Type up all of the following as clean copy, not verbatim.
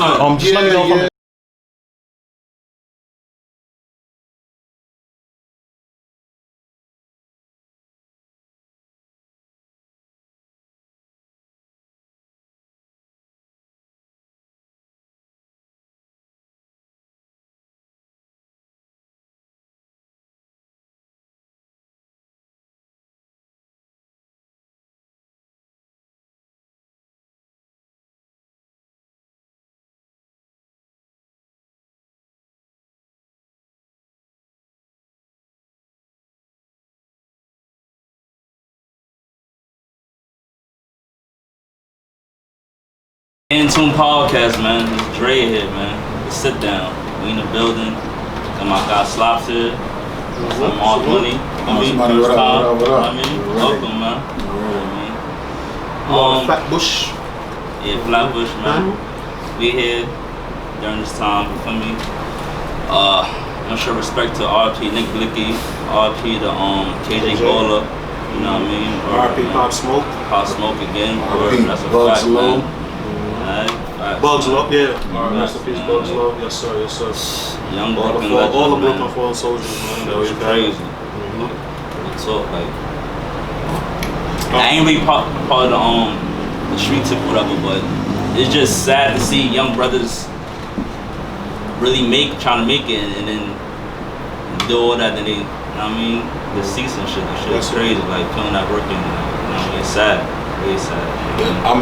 son. Just let me know if I'm In Tune Podcast, man. It's Dre here, man. Sit down. We in the building. Got my guy Slops here. From Marz Money. What up? Welcome, man. Flatbush. Yeah, Flatbush, man. We here during this time, you feel me? I'm gonna show respect to R.I.P Nick Blicky, R.I.P the KJ Baller, you know what I mean? R.I.P Pop Smoke. Pop Smoke again. That's a Bugs fact, Low. man. Alright, Bugs Low, yeah. Rest Rest in peace, Bugs Low. Yes, sir, yes, sir. Young All Brooklyn the legends, Brooklyn man. Fallen Soldiers, man. That was crazy. Real talk, like I ain't really part of the street tip or whatever, but it's just sad to see young brothers really trying to make it, and then do all that, then they, you know what I mean, deceased and shit. That shit is crazy, like putting that work in, you know what I mean? It's sad, really sad. I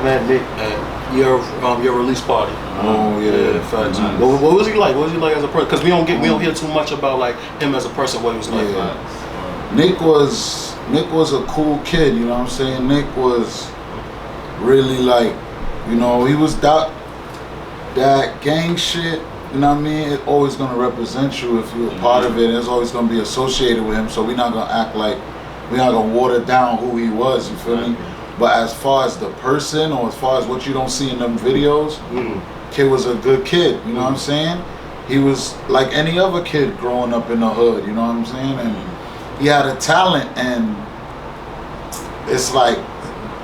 met Nick at your release party. Oh yeah, facts. Nice. What was he like? What was he like as a person? Because we don't hear too much about like him as a person. What he was like. Nick was a cool kid, you know what I'm saying? Nick was really like, you know, he was that gang shit, you know what I mean? It's always gonna represent you if you're a part of it. It's always gonna be associated with him, so we're not gonna act like, we're not gonna water down who he was, you feel me? But as far as the person, or as far as what you don't see in them videos, kid was a good kid, you know what I'm saying? He was like any other kid growing up in the hood, you know what I'm saying? And he had a talent, and it's like,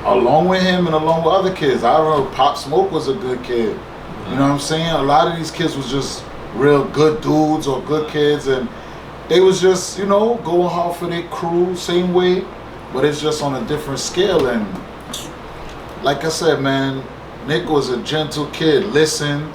along with him and along with other kids, I remember Pop Smoke was a good kid. You know what I'm saying? A lot of these kids was just real good dudes or good kids, and they was just, you know, going hard for their crew, same way, but it's just on a different scale. And like I said, man, Nick was a gentle kid, listened.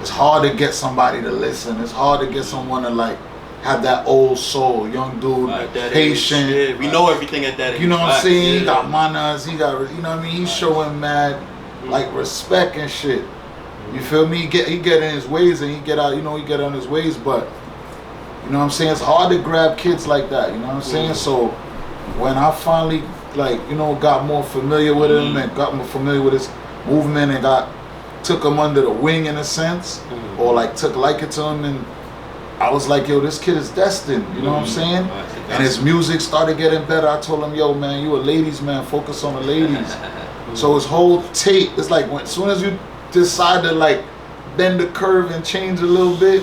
It's hard to get somebody to listen. It's hard to get someone to like have that old soul, young dude, patient. Yeah, we know everything at that age. You know what I'm saying? He got manners, he got, you know what I mean? He's showing mad, like, respect and shit. You feel me? He get in his ways, and he get out, you know, he get on his ways, but, you know what I'm saying? It's hard to grab kids like that, you know what I'm saying? So, when I finally, like, you know, got more familiar with him and got more familiar with his movement and took him under the wing in a sense, or like took liking to him, and I was like, yo, this kid is destined, you know what I'm saying? And his music started getting better. I told him, yo, man, you a ladies man, focus on the ladies. So his whole tape, it's like, as soon as you decide to like bend the curve and change a little bit,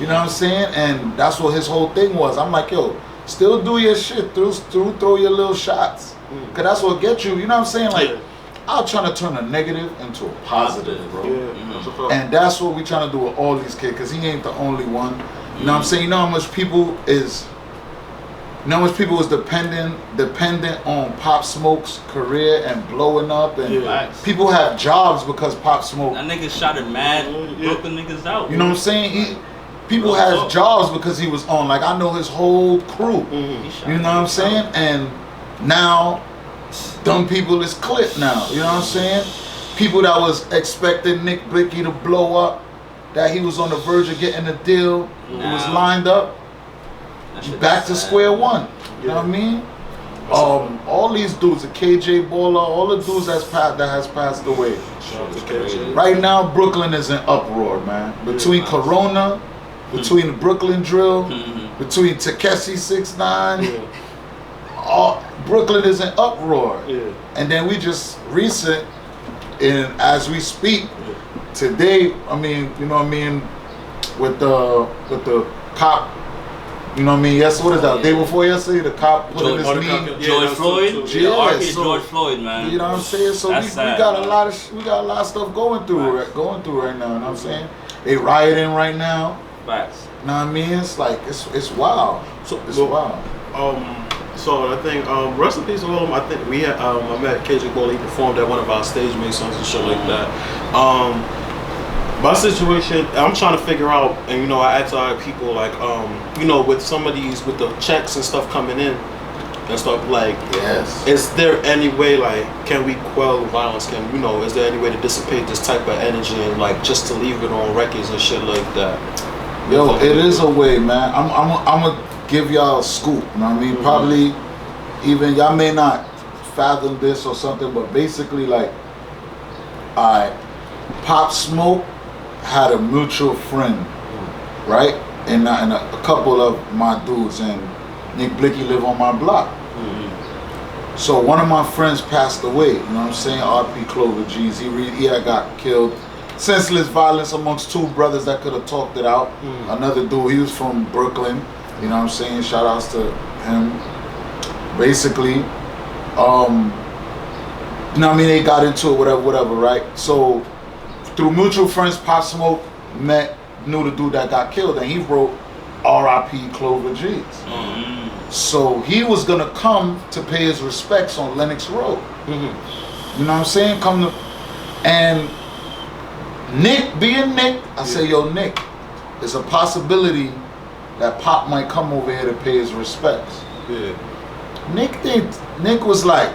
you know what I'm saying? And that's what his whole thing was. I'm like, yo, still do your shit, throw your little shots. Cause that's what gets you, you know what I'm saying? Like, I'm trying to turn a negative into a positive, bro. And that's what we trying to do with all these kids, because he ain't the only one. You know what I'm saying? You know how much people is dependent on Pop Smoke's career and blowing up, and people have jobs because Pop Smoke. That nigga shot at mad Brooklyn niggas out. You know what I'm saying? People have jobs because he was on. Like, I know his whole crew. You know what I'm saying? And now, dumb people is clipped now. You know what I'm saying? People that was expecting Nick Blicky to blow up, that he was on the verge of getting a deal, he was lined up, back to square one. You know what I mean? All these dudes, the KJ Baller, all the dudes that has passed away. Right now, Brooklyn is in uproar, man. Between Corona, between the Brooklyn Drill, between Takeshi 6ix9ine, Brooklyn is in uproar. And then we just recent, and as we speak, today, I mean, you know what I mean, with the cop You know what I mean? Yes, what is that? Day before yesterday, the cop put in his knee. George Floyd? Yeah, R.I.P so, George Floyd, man. You know what I'm saying? So we got a lot of stuff going through right now. You know what I'm saying? They rioting right now. Facts. You know what I mean? It's like it's wild. It's wild. So I think rest in peace to all of them. I think we had I met KJ Cole. He performed at one of our stage masons and shit like that. My situation, I'm trying to figure out, and you know, I asked our people like, you know, with some of these, with the checks and stuff coming in and stuff, like, yes, is there any way, like, can we quell violence? Can, you know, is there any way to dissipate this type of energy and like just to leave it on records and shit like that? Yo, it is a way, man. I'm gonna give y'all a scoop. You know what I mean? Probably even y'all may not fathom this or something, but basically, like, Pop Smoke had a mutual friend, right? And a couple of my dudes, and Nick Blicky live on my block. So one of my friends passed away, you know what I'm saying? R.I.P Clover G's. He had got killed. Senseless violence amongst two brothers that could have talked it out. Another dude, he was from Brooklyn, you know what I'm saying? Shout outs to him. Basically, you know what I mean? They got into it, whatever, right? So through mutual friends, Pop Smoke knew the dude that got killed, and he wrote R.I.P Clover G's. So he was gonna come to pay his respects on Lenox Road. You know what I'm saying? And Nick, being Nick, I say, yo, Nick, there's a possibility that Pop might come over here to pay his respects. Nick was like,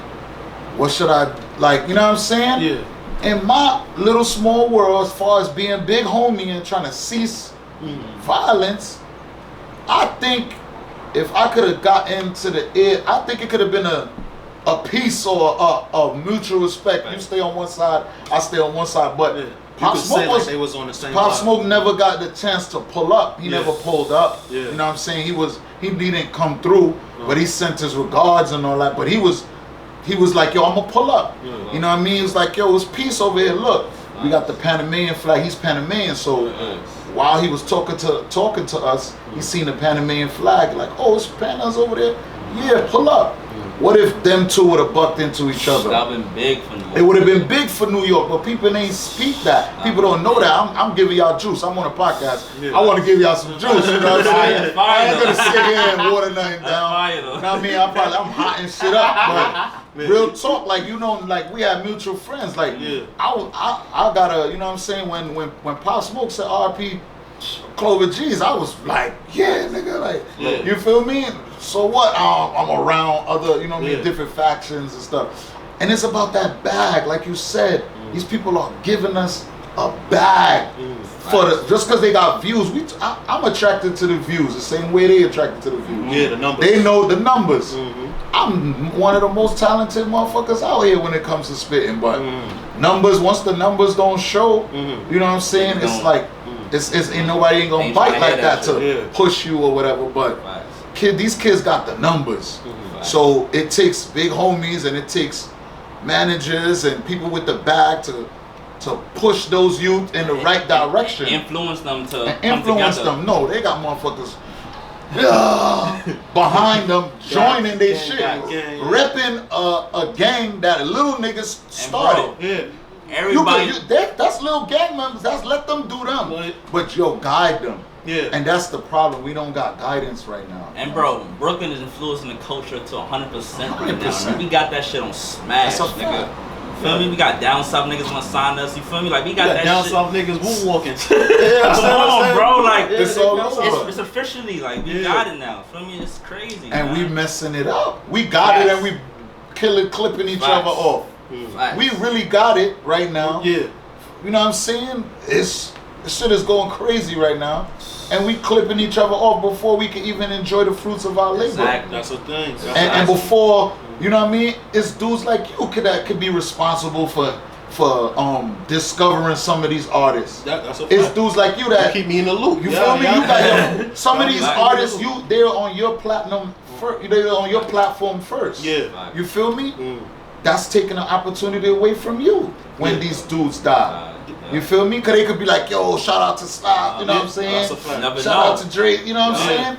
what should I, like, you know what I'm saying? In my little small world, as far as being big homie and trying to cease violence, I think if I could have got into the air, I think it could have been a peace or a mutual respect. You stay on one side, I stay on one side. But Pop Smoke like they was on the same Pop side. Smoke never got the chance to pull up. He never pulled up. You know what I'm saying? He didn't come through, but he sent his regards and all that. But he was like, yo, I'm gonna pull up. You know what I mean? He was like, yo, it's peace over here. Look, we got the Panamanian flag. He's Panamanian, so while he was talking to us, he seen the Panamanian flag. Like, oh, it's Panas over there. Yeah, pull up. What if them two would have bucked into each other? That would have been big for New York. It would have been big for New York, but people ain't speak that. People don't know that. I'm giving y'all juice. I'm on a podcast. I want to give y'all some juice. You know what I'm saying? I ain't gonna sit here and water nothing down. You know what I mean? I'm hotting shit up, but real talk, like, you know, like, we had mutual friends. Like, I gotta, you know what I'm saying? When Pop Smoke said R.I.P Clover G's, I was like, yeah, nigga, like, you feel me? So what? I'm around other, you know what I mean, different factions and stuff. And it's about that bag, like you said. These people are giving us a bag for just because they got views. I'm attracted to the views the same way they attracted to the views. Yeah, the numbers. They know the numbers. I'm one of the most talented motherfuckers out here when it comes to spitting, but numbers, once the numbers don't show, you know what I'm saying? It's like, ain't nobody ain't gonna bite like that to push you or whatever, but these kids got the numbers. So it takes big homies and it takes managers and people with the bag to push those youth in the right direction. Influence them to influence them. No, they got motherfuckers behind them, joining their shit, repping a gang that little niggas started. Everybody, that's little gang members. Let them do them. But yo, guide them. And that's the problem. We don't got guidance right now. And bro, Brooklyn is influencing the culture to 100% right now. We got that shit on smash, nigga. Feel me? We got down south niggas wanna sign us. You feel me? Like, we got that down shit. south niggas moonwalking. Come on, bro. Like, it's all over. It's officially, like, we got it now. Feel me? It's crazy. And man. We messing it up. We got it, and we clipping each other off. We really got it right now. You know what I'm saying? This shit is going crazy right now. And we clipping each other off before we can even enjoy the fruits of our labor. Exactly. That's the thing. And before, you know what I mean? It's dudes like you that could be responsible for discovering some of these artists. That's a it's dudes like you that keep me in the loop. You feel me? You got some of these artists. They're on your platinum first. They're on your platform first. You feel me? That's taking an opportunity away from you when these dudes die. You feel me? Cause they could be like, yo, shout out to Slop, you know what I'm saying? Shout out to Drake, you know what I'm saying?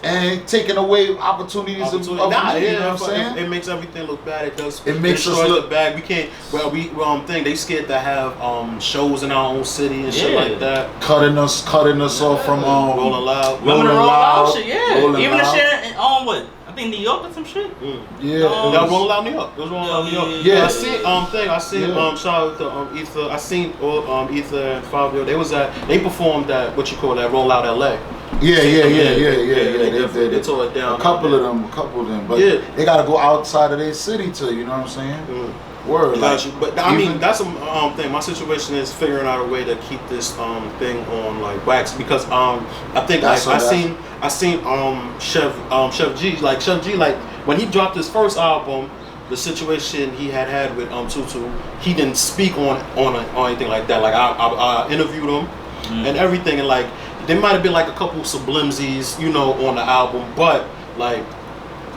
and taking away opportunities of you know what I'm saying? It makes everything look bad. It makes us look bad. We can't. Well, we think they scared to have shows in our own city and shit like that. Cutting us off from Rolling Loud. Rolling Loud shit, Rolling even Loud. the shit on what? I think New York or some shit. Yeah, that Rolling Loud New York. It was Rolling Loud New York. Yeah. I seen shout out to Ether. I seen Ether and Fabio. They performed at what you call that Roll Out LA. Yeah. They tore it down. A couple of them, but they gotta go outside of their city to, you know what I'm saying? Word. Got you. But I mean, that's a thing. My situation is figuring out a way to keep this thing on like wax because I think like I seen Chef G like when he dropped his first album, the situation he had with Tutu, he didn't speak on anything like that. Like I interviewed him and everything, and like there might have been like a couple sublimsies, you know, on the album, but like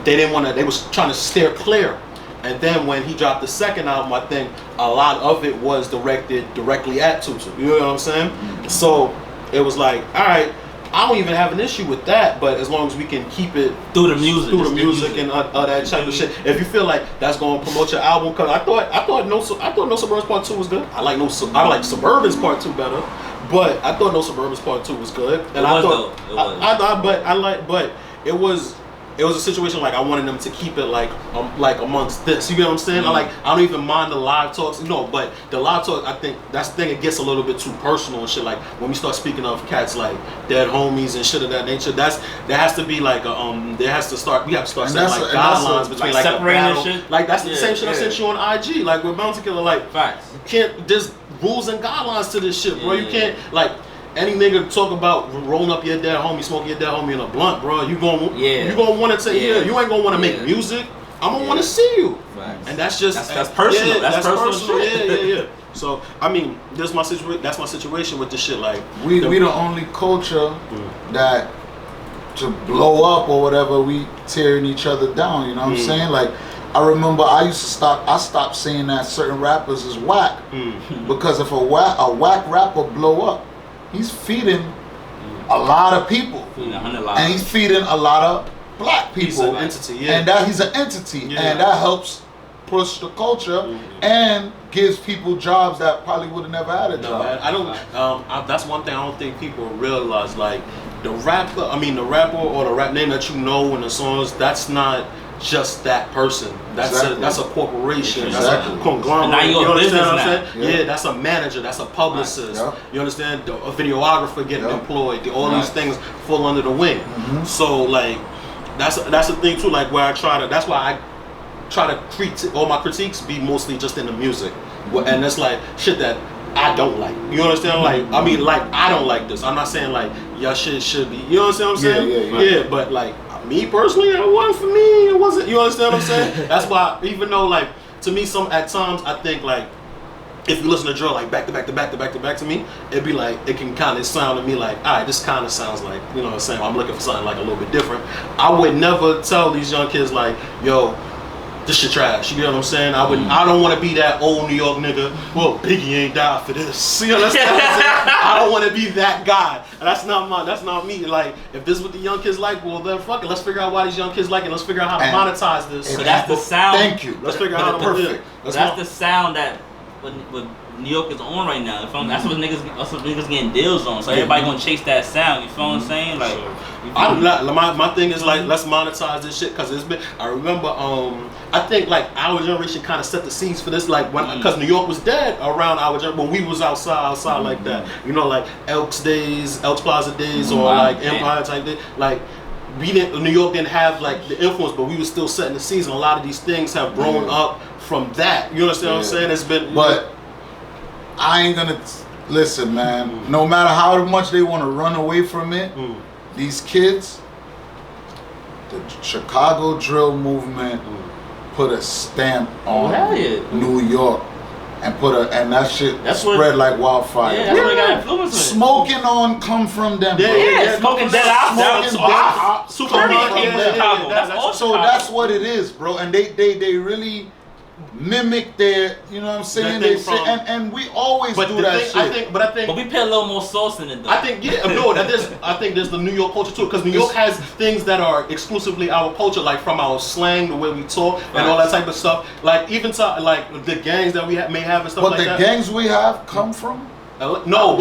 they didn't want to. They was trying to steer clear. And then when he dropped the second album, I think a lot of it was directed directly at Tutu. You know what I'm saying? So it was like, all right, I don't even have an issue with that, but as long as we can keep it through the music and that type of shit. If you feel like that's going to promote your album, because I thought No Suburbans Part 2 was good. I like Suburbans Part 2 better, but I thought No Suburbans Part 2 was good. And it was a situation like I wanted them to keep it like amongst this. You get what I'm saying? I don't even mind the live talks, you know, but the live talk, I think that's the thing. It gets a little bit too personal and shit. Like when we start speaking of cats like dead homies and shit of that nature, there has to be like we have to start setting like guidelines between like separating and shit. Like that's the same shit I sent you on IG. Like with Bounty Killer, like facts. You can't. There's rules and guidelines to this shit, bro. You can't like. Any nigga talk about rolling up your dead homie, smoking your dead homie in a blunt, bro. You gonna want to say you ain't gonna want to make music. I'm gonna want to see you, and that's personal. That's personal. Yeah. So I mean, that's my situation with this shit. Like we the only culture that to blow up or whatever, we tearing each other down. You know what I'm saying? Like I remember I stopped saying that certain rappers is whack because if a whack rapper blow up, he's feeding a lot of people, and he's feeding a lot of black people. He's an entity, and he's an entity, and that helps push the culture and gives people jobs that probably would have never had a job. I don't. That's one thing I don't think people realize. Like the rapper or the rap name that you know in the songs, that's not just that person. That's a corporation. That's a conglomerate. Now you understand what I'm saying? Yeah, that's a manager. That's a publicist. You understand? A videographer getting employed. All these things fall under the wing. So like, that's the thing too. Like where that's why I try to all my critiques be mostly just in the music, and it's like shit that I don't like. You understand? Like I mean, like I don't like this. I'm not saying like your shit should be. You understand what I'm saying? Yeah, but like. Me personally, it wasn't for me. It wasn't. You understand what I'm saying? That's why, even though, like, to me, at times, I think like, if you listen to drill like back to me, it'd be like it can kind of sound to me like, all right, this kind of sounds like, you know what I'm saying? I'm looking for something like a little bit different. I would never tell these young kids like, yo, this shit trash. You know what I'm saying? I don't want to be that old New York nigga. Well, Biggie ain't died for this. You understand what I'm saying? I don't want to be that guy. That's not me. Like, if this is what the young kids like, well then fuck it. Let's figure out why these young kids like it. Let's figure out how to monetize this. So that's the sound. Thank you. Let's figure out how to perfect. That's the sound that what New York is on right now. That's what niggas getting deals on. So everybody gonna chase that sound. You feel what I'm saying? Like, my thing is like, let's monetize this shit because it's been. I remember, I think like our generation kind of set the scenes for this, like when because New York was dead around our generation when we was outside like that. You know, like Elks Plaza days, or like Empire type day. Like New York didn't have like the influence, but we were still setting the scenes. And a lot of these things have grown up from that. You understand what I'm saying? It's been, but I ain't gonna listen, man. No matter how much they want to run away from it, these kids, the Chicago drill movement put a stamp on New York and that shit spread like wildfire. Yeah, that's what got influence with it. Smoking on come from them. Yeah, Smoking Dead Out. So that's what it is, bro. And they really mimic their, you know what I'm saying? They say, and we always do that shit. But we put a little more sauce in it though. I think I think there's the New York culture too, because New York has things that are exclusively our culture, like from our slang, the way we talk, and all that type of stuff. Like even to like the gangs that we may have and stuff like that. But the gangs we have come from? No,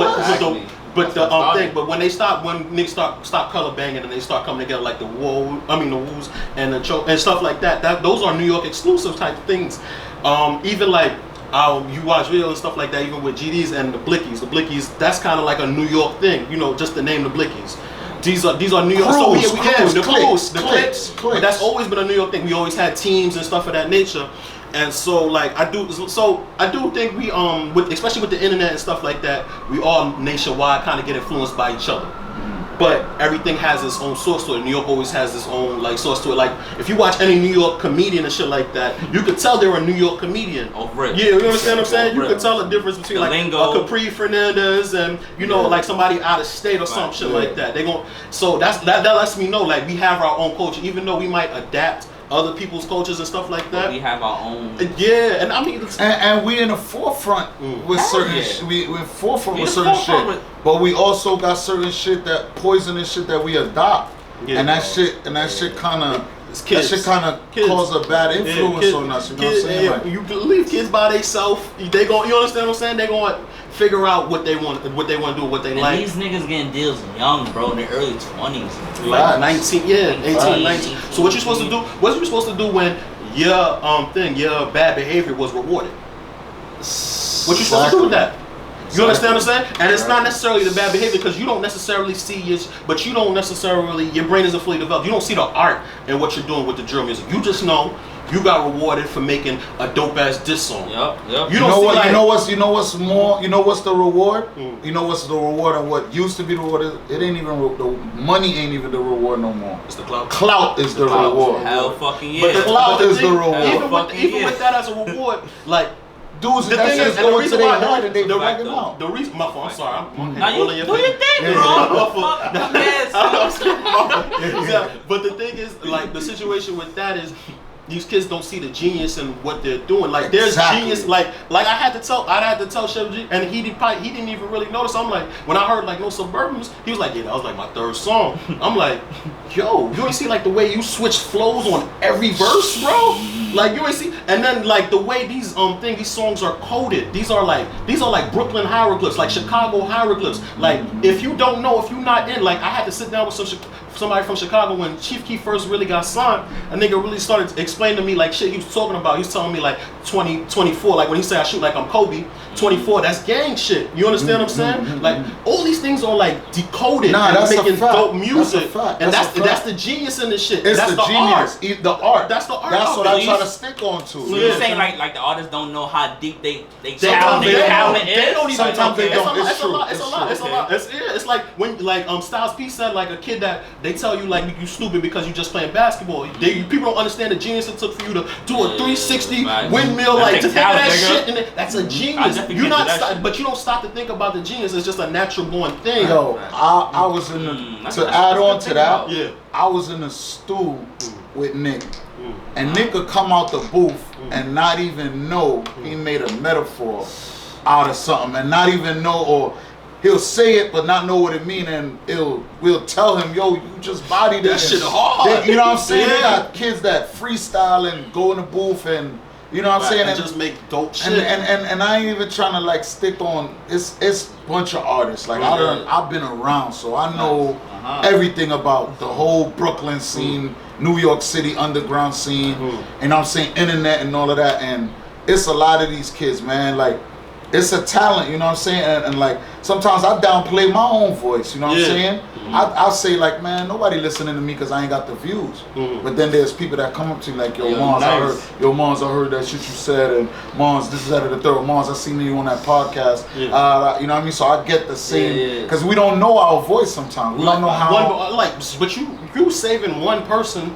but when niggas stop color banging and they start coming together like the Woos and the Cho and stuff like that. Those are New York exclusive type of things. Even like you watch videos and stuff like that, even with GDs and the Blickies. The Blickies, that's kind of like a New York thing, you know, just to name the Blickies. These are New York. The cliques. But that's always been a New York thing. We always had teams and stuff of that nature. And so like I do think we especially with the internet and stuff like that, we all nationwide kind of get influenced by each other. But everything has its own source to it. New York always has its own like source to it. Like if you watch any New York comedian and shit like that, you could tell they're a New York comedian. Oh, right. Yeah, you understand what I'm saying? You could tell the difference between like a Capri Fernandez and like somebody out of state or some shit like that. So that lets me know like we have our own culture, even though we might adapt other people's cultures and stuff like that. But we have our own. Yeah, and I mean, and we in the forefront with certain shit. We're in forefront with certain shit. But we also got certain shit that poisonous shit that we adopt, and that shit kind of. That shit kind of cause a bad influence on us. You know what I'm saying? Like, you leave kids by themselves. They gon', you understand what I'm saying? They gonna figure out what they want to do, what they like. These niggas getting deals young, bro, in their early 20s. Like 19, 18, 19. So what you supposed to do? What you supposed to do when your bad behavior was rewarded? What you supposed to do with that? You understand what I'm saying? And it's not necessarily the bad behavior, because you don't necessarily see your brain isn't fully developed. You don't see the art in what you're doing with the drill music. You just know you got rewarded for making a dope ass diss song. Yep. You know what's the reward? You know what's the reward and what used to be the reward? It ain't even the money ain't even the reward no more. It's the clout. Clout is the reward. Hell fucking yeah. But the clout is the reward. Even with that as a reward, like. Dudes, the thing is, going to their head and they drag them out. The reason, my fault, I'm sorry. Do your thing, bro. But the thing is, like, the situation with that is, these kids don't see the genius in what they're doing. Like there's genius. Like I had to tell Chef G, and he didn't even really notice. I'm like, when I heard like No Suburbans, he was like, yeah, that was like my third song. I'm like, yo, you ain't see like the way you switch flows on every verse, bro? Like you ain't see, and then like the way these songs are coded. These are like Brooklyn hieroglyphs, like Chicago hieroglyphs. Like if you don't know, if you're not in, like I had to sit down with somebody from Chicago when Chief Keef first really got signed. A nigga really started explaining to me like shit he was talking about. He was telling me like 24, like when he said I shoot like I'm Kobe, 24, that's gang shit. You understand what I'm saying? Like all these things are like decoded and making dope music. And that's the genius in this shit. It's that's the genius. Art. The art. That's the art. That's what I try to stick on to. So you're saying like the artists don't know how deep they talent is? They don't even sometimes they don't. It's a lot. It's like when like Styles P said like a kid that they tell you like you stupid because you just playing basketball. People don't understand the genius it took for you to do a 360 windmill, like to think of that shit, and that's a genius. You're not, but you don't stop to think about the genius. It's just a natural born thing. Yo, I was in the to add on to that. Yeah, I was in a stew with Nick, and Nick would come out the booth and not even know he made a metaphor out of something, and not even know, or he'll say it but not know what it mean, and we'll tell him, yo, you just bodied that shit hard. You know what I'm saying? They got kids that freestyle and go in the booth and you know what I'm saying? And just make dope shit. And I ain't even trying to like stick on. It's a bunch of artists. Like I've been around, so I know everything about the whole Brooklyn scene, New York City underground scene, and I'm saying internet and all of that. And it's a lot of these kids, man. Like it's a talent, you know what I'm saying? And like sometimes I downplay my own voice, you know what I'm saying? I'll say like, man, nobody listening to me because I ain't got the views. But then there's people that come up to you like, yo, Marz, I heard that shit you said, and Marz, this is that of the third. Marz, I seen you on that podcast. You know what I mean? So I get the same, because we don't know our voice sometimes. We don't know how. But you saving one person.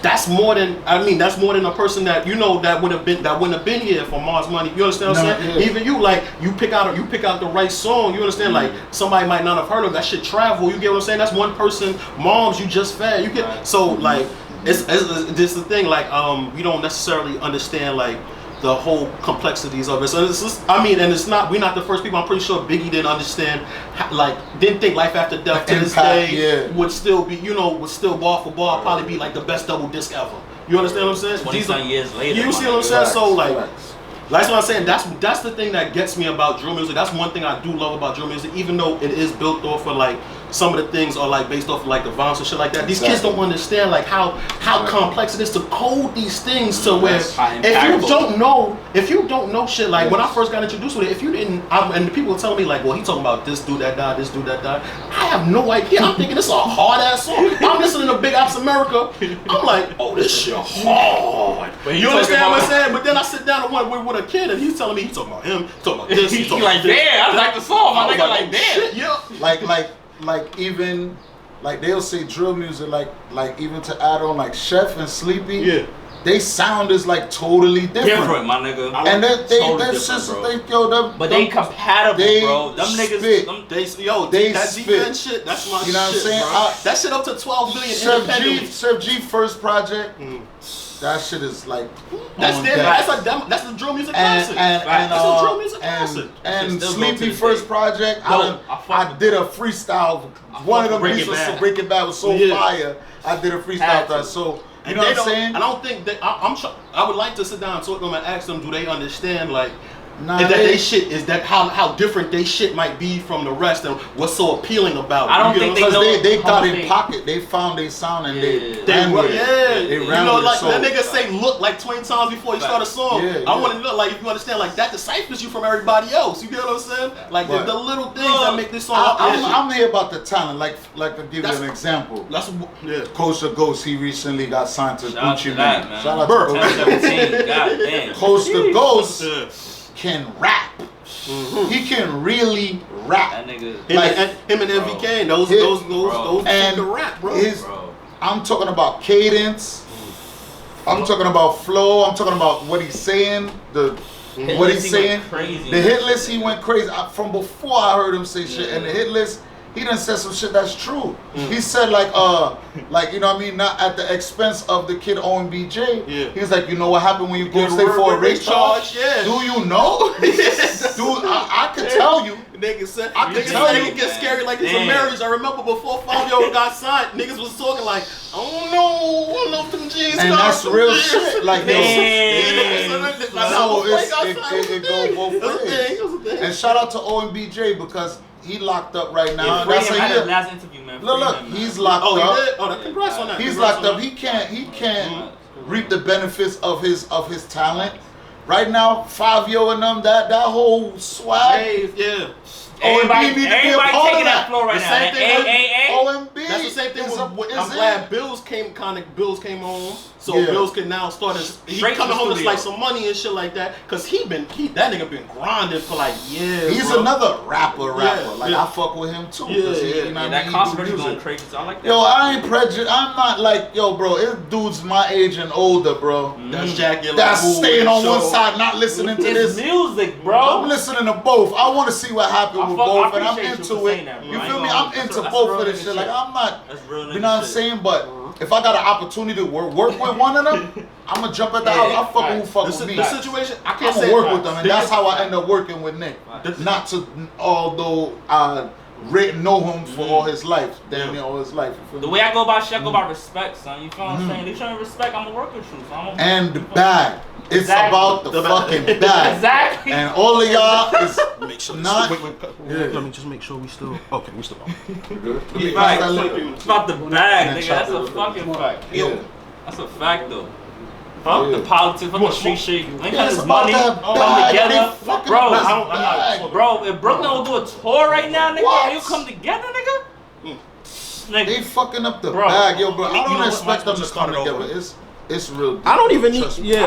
That's more than a person that you know that wouldn't have been here for Marz Money. You understand what I'm saying? Even you, like you pick out the right song. You understand? Like somebody might not have heard of that shit. Travel. You get what I'm saying? That's one person. Moms, you just fed. You get so like it's the thing. Like we don't necessarily understand like the whole complexities of it. So it's just, I mean, and it's not, we're not the first people. I'm pretty sure Biggie didn't understand, didn't think Life After Death to this day would still be, would still bar for bar, probably be like the best double disc ever. You understand what I'm saying? 20 years later. You see what I'm saying? So like. That's what I'm saying. That's the thing that gets me about drill music. That's one thing I do love about drill music, even though it is built off of like some of the things are like based off of like the violence and shit like that. These kids don't understand like how complex it is to code these things to where if you don't know shit, like when I first got introduced with it, if you didn't, and the people were telling me like, well, he talking about this dude that died, this dude that died. I have no idea. I'm thinking this is a hard ass song. I'm listening to Big Ops America. I'm like, oh, this shit hard. You understand what I'm saying? But then I sit down and went with a kid and he's telling me he's talking about him, talking about this, he's talking about this. Damn, I like the song. My nigga like damn. Shit, yeah. Like even like they'll say drill music like even to add on like Chef and Sleepy. Yeah. They sound is like totally different, my nigga. And that's just but they compatible, bro. Them niggas, they that spit shit. That's my shit. You know what I'm saying? That shit up to 12 million. Chef G first project. That shit is like that's the drill music classic. That's a drill music classic. And Sleepy first project, I did a freestyle. One of them pieces to Break It Bad was so fire. I did a freestyle that. So you know what I'm saying? I don't think that I would like to sit down and talk to them and ask them, do they understand like how different they shit might be from the rest and what's so appealing about it. I don't think they got in pocket. They found their sound and they ran with it. They ran with like it. that nigga say look like 20 times before you start a song. I want to know like if you understand like that deciphers you from everybody else. You get what I'm saying? Like the little things that make this song. I'm here about the talent. Like to give you an example. Coach the Ghost. He recently got signed to Gucci Mane. Shout out to Coach. God damn. Coach the Ghost can rap. He can really rap. That nigga, him and MVK, those can rap, bro. I'm talking about cadence. I'm talking about flow. I'm talking about what he's saying. What he's saying. The hit list, he went crazy. From before I heard him say shit, and the hit list, he done said some shit that's true. He said like you know what I mean, not at the expense of the kid OMBJ. He's like, you know what happened when you go stay for a rape charge? Do you know? Dude, I could tell you. Niggas said it gets scary like it's a marriage. I remember before Fabio got signed, niggas was talking like, oh no, I love them G's. And that's real shit. Like, it go both ways. And shout out to OMBJ because he locked up right now. That's a last interview, man. Look, he's locked up. Congrats on that. He's locked up. He can't reap the benefits of his talent. Right now, Fabio and them, that whole swag. Everybody need to be a part taking of that floor right now. OMB. That's the same thing. I'm glad Bills came on, so Bills can now start he coming home with like some money and shit like that. Cause that nigga been grinding for like years. He's another rapper. Like I fuck with him too. That controversy going crazy. So I like that. Yo, I ain't prejudiced. I'm not like bro. It's dudes my age and older, bro. That's Jack. That's staying on one side, not listening to this music, bro. I'm listening to both. I want to see what happened with both, and I'm into it. You feel me? I'm into both of this shit. Like I'm not. You know what I'm saying? But if I got an opportunity to work with one of them, I'm gonna jump at the house. I fuck with who fuck with me. The situation, I can't I'm gonna work with them, and that's how I end up working with Nick. Not to, although I know him for all his life, damn near all his life. The way I go about shit, I go about respect, son. You feel what I'm saying? They showing respect. I'm gonna work with you, so and the bag. It's about the fucking bag. Exactly. And all of y'all is not. Let me just make sure we still. Okay, we still. It's about the bag, nigga. That's a fucking fact. That's a fact, though. The politics, fucking street shit. Ain't got this money come together, bro. If Brooklyn will do a tour right now, nigga, you come together, nigga. They fucking up the bag, yo, bro. I don't expect them to come together. It's real. I don't even need.